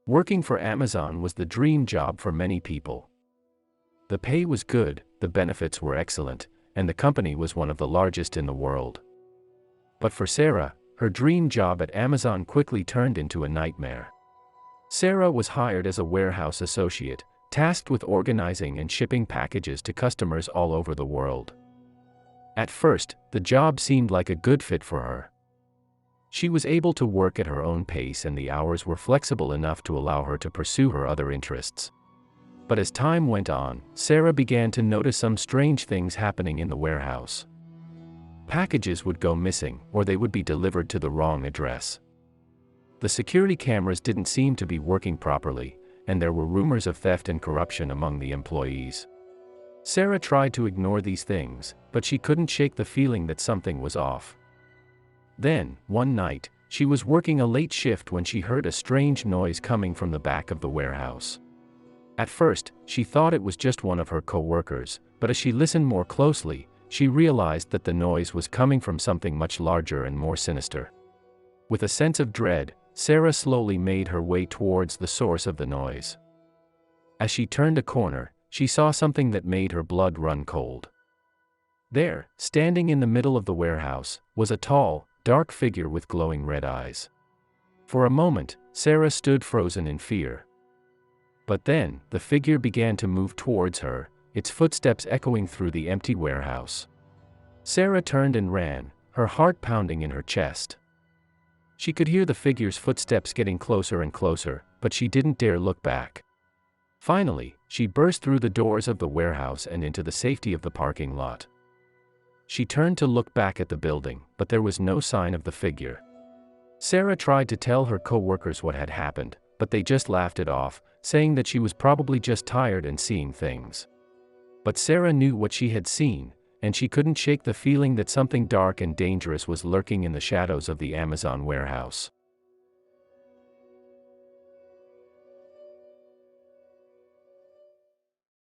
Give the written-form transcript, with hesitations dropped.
Working for Amazon was the dream job for many people. The pay was good, the benefits were excellent, and the company was one of the largest in the world. But for Sarah, her dream job at Amazon quickly turned into a nightmare. Sarah was hired as a warehouse associate, tasked with organizing and shipping packages to customers all over the world. At first, the job seemed like a good fit for her. She was able to work at her own pace and the hours were flexible enough to allow her to pursue her other interests. But as time went on, Sarah began to notice some strange things happening in the warehouse. Packages would go missing, or they would be delivered to the wrong address. The security cameras didn't seem to be working properly, and there were rumors of theft and corruption among the employees. Sarah tried to ignore these things, but she couldn't shake the feeling that something was off. Then, one night, she was working a late shift when she heard a strange noise coming from the back of the warehouse. At first, she thought it was just one of her co-workers, but as she listened more closely, she realized that the noise was coming from something much larger and more sinister. With a sense of dread, Sarah slowly made her way towards the source of the noise. As she turned a corner, she saw something that made her blood run cold. There, standing in the middle of the warehouse, was a tall, dark figure with glowing red eyes. For a moment, Sarah stood frozen in fear. But then, the figure began to move towards her, its footsteps echoing through the empty warehouse. Sarah turned and ran, her heart pounding in her chest. She could hear the figure's footsteps getting closer and closer, but she didn't dare look back. Finally, she burst through the doors of the warehouse and into the safety of the parking lot. She turned to look back at the building, but there was no sign of the figure. Sarah tried to tell her co-workers what had happened, but they just laughed it off, saying that she was probably just tired and seeing things. But Sarah knew what she had seen, and she couldn't shake the feeling that something dark and dangerous was lurking in the shadows of the Amazon warehouse.